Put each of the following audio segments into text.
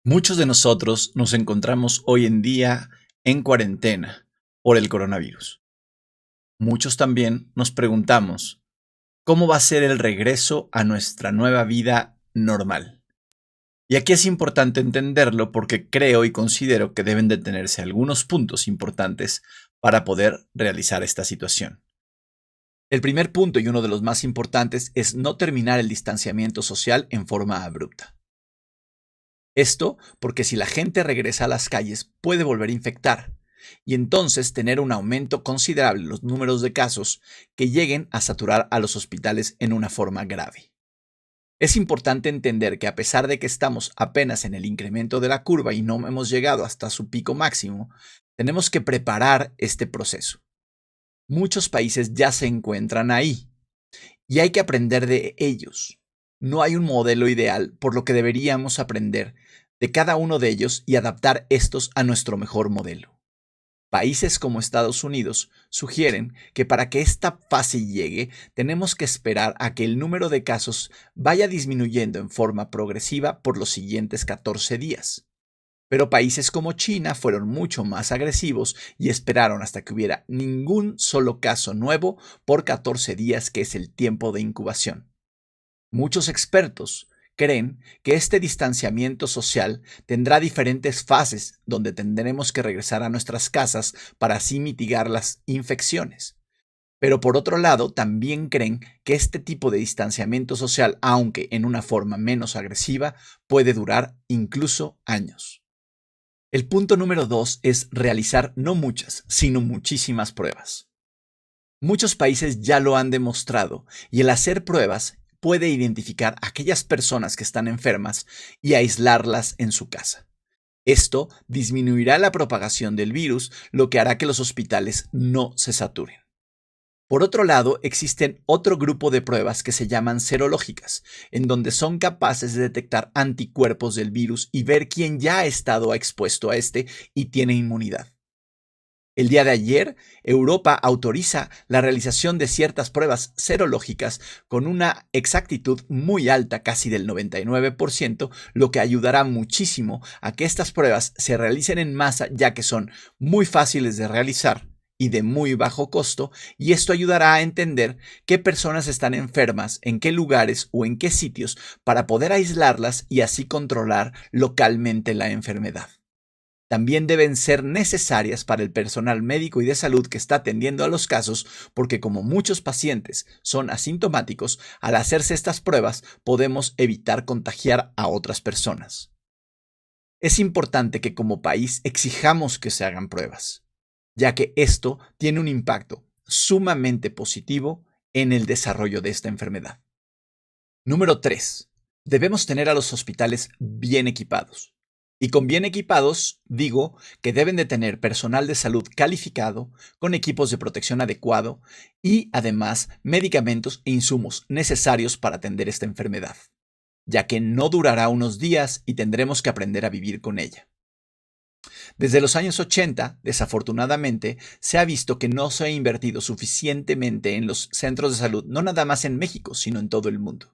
Muchos de nosotros nos encontramos hoy en día en cuarentena por el coronavirus. Muchos también nos preguntamos, ¿cómo va a ser el regreso a nuestra nueva vida normal? Y aquí es importante entenderlo porque creo y considero que deben de tenerse algunos puntos importantes para poder realizar esta situación. El primer punto y uno de los más importantes es no terminar el distanciamiento social en forma abrupta. Esto porque si la gente regresa a las calles puede volver a infectar y entonces tener un aumento considerable en los números de casos que lleguen a saturar a los hospitales en una forma grave. Es importante entender que a pesar de que estamos apenas en el incremento de la curva y no hemos llegado hasta su pico máximo, tenemos que preparar este proceso. Muchos países ya se encuentran ahí y hay que aprender de ellos. No hay un modelo ideal, por lo que deberíamos aprender de cada uno de ellos y adaptar estos a nuestro mejor modelo. Países como Estados Unidos sugieren que para que esta fase llegue, tenemos que esperar a que el número de casos vaya disminuyendo en forma progresiva por los siguientes 14 días. Pero países como China fueron mucho más agresivos y esperaron hasta que hubiera ningún solo caso nuevo por 14 días, que es el tiempo de incubación. Muchos expertos creen que este distanciamiento social tendrá diferentes fases donde tendremos que regresar a nuestras casas para así mitigar las infecciones. Pero por otro lado, también creen que este tipo de distanciamiento social, aunque en una forma menos agresiva, puede durar incluso años. El punto número 2 es realizar no muchas, sino muchísimas pruebas. Muchos países ya lo han demostrado y el hacer pruebas puede identificar a aquellas personas que están enfermas y aislarlas en su casa. Esto disminuirá la propagación del virus, lo que hará que los hospitales no se saturen. Por otro lado, existen otro grupo de pruebas que se llaman serológicas, en donde son capaces de detectar anticuerpos del virus y ver quién ya ha estado expuesto a este y tiene inmunidad. El día de ayer, Europa autoriza la realización de ciertas pruebas serológicas con una exactitud muy alta, casi del 99%, lo que ayudará muchísimo a que estas pruebas se realicen en masa, ya que son muy fáciles de realizar y de muy bajo costo, y esto ayudará a entender qué personas están enfermas, en qué lugares o en qué sitios, para poder aislarlas y así controlar localmente la enfermedad. También deben ser necesarias para el personal médico y de salud que está atendiendo a los casos, porque como muchos pacientes son asintomáticos, al hacerse estas pruebas podemos evitar contagiar a otras personas. Es importante que como país exijamos que se hagan pruebas, ya que esto tiene un impacto sumamente positivo en el desarrollo de esta enfermedad. Número 3. Debemos tener a los hospitales bien equipados. Y con bien equipados digo que deben de tener personal de salud calificado, con equipos de protección adecuado y además medicamentos e insumos necesarios para atender esta enfermedad, ya que no durará unos días y tendremos que aprender a vivir con ella. Desde los años 80, desafortunadamente, se ha visto que no se ha invertido suficientemente en los centros de salud, no nada más en México, sino en todo el mundo.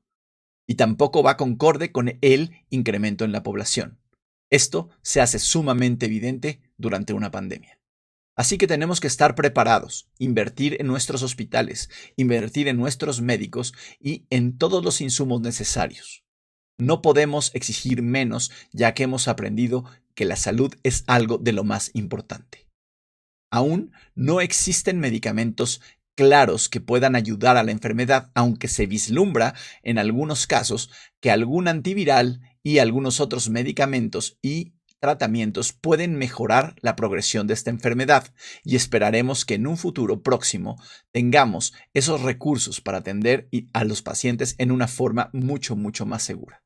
Y tampoco va concorde con el incremento en la población. Esto se hace sumamente evidente durante una pandemia. Así que tenemos que estar preparados, invertir en nuestros hospitales, invertir en nuestros médicos y en todos los insumos necesarios. No podemos exigir menos, ya que hemos aprendido que la salud es algo de lo más importante. Aún no existen medicamentos claros que puedan ayudar a la enfermedad, aunque se vislumbra en algunos casos que algún antiviral y algunos otros medicamentos y tratamientos pueden mejorar la progresión de esta enfermedad, y esperaremos que en un futuro próximo tengamos esos recursos para atender a los pacientes en una forma mucho más segura.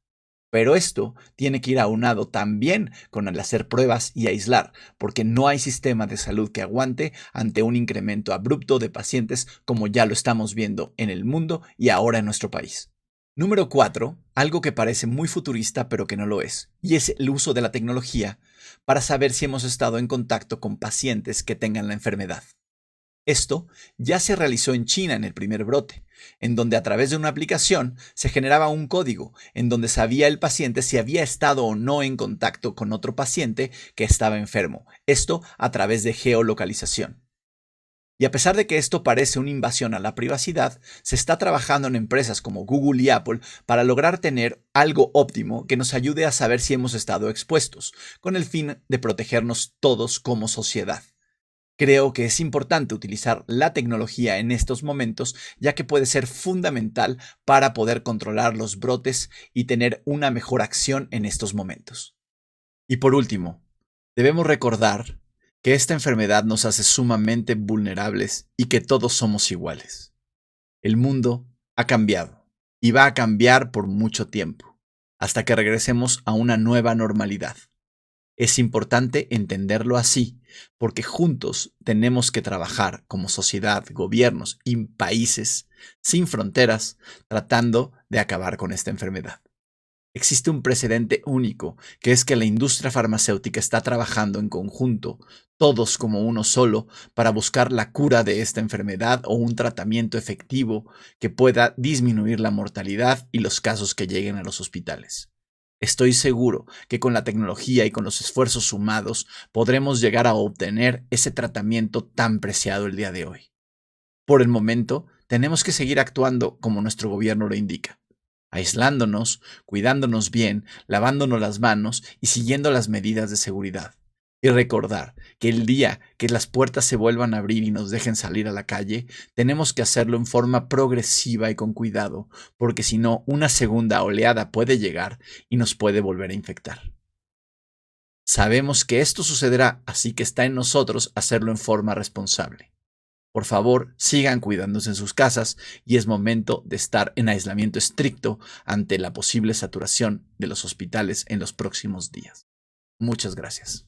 Pero esto tiene que ir aunado también con el hacer pruebas y aislar, porque no hay sistema de salud que aguante ante un incremento abrupto de pacientes como ya lo estamos viendo en el mundo y ahora en nuestro país. Número 4, algo que parece muy futurista pero que no lo es, y es el uso de la tecnología para saber si hemos estado en contacto con pacientes que tengan la enfermedad. Esto ya se realizó en China en el primer brote, en donde a través de una aplicación se generaba un código en donde sabía el paciente si había estado o no en contacto con otro paciente que estaba enfermo, esto a través de geolocalización. Y a pesar de que esto parece una invasión a la privacidad, se está trabajando en empresas como Google y Apple para lograr tener algo óptimo que nos ayude a saber si hemos estado expuestos, con el fin de protegernos todos como sociedad. Creo que es importante utilizar la tecnología en estos momentos, ya que puede ser fundamental para poder controlar los brotes y tener una mejor acción en estos momentos. Y por último, debemos recordar que esta enfermedad nos hace sumamente vulnerables y que todos somos iguales. El mundo ha cambiado y va a cambiar por mucho tiempo, hasta que regresemos a una nueva normalidad. Es importante entenderlo así, porque juntos tenemos que trabajar como sociedad, gobiernos y países sin fronteras tratando de acabar con esta enfermedad. Existe un precedente único, que es que la industria farmacéutica está trabajando en conjunto, todos como uno solo, para buscar la cura de esta enfermedad o un tratamiento efectivo que pueda disminuir la mortalidad y los casos que lleguen a los hospitales. Estoy seguro que con la tecnología y con los esfuerzos sumados podremos llegar a obtener ese tratamiento tan preciado el día de hoy. Por el momento, tenemos que seguir actuando como nuestro gobierno lo indica, aislándonos, cuidándonos bien, lavándonos las manos y siguiendo las medidas de seguridad. Y recordar que el día que las puertas se vuelvan a abrir y nos dejen salir a la calle, tenemos que hacerlo en forma progresiva y con cuidado, porque si no, una segunda oleada puede llegar y nos puede volver a infectar. Sabemos que esto sucederá, así que está en nosotros hacerlo en forma responsable. Por favor, sigan cuidándose en sus casas y es momento de estar en aislamiento estricto ante la posible saturación de los hospitales en los próximos días. Muchas gracias.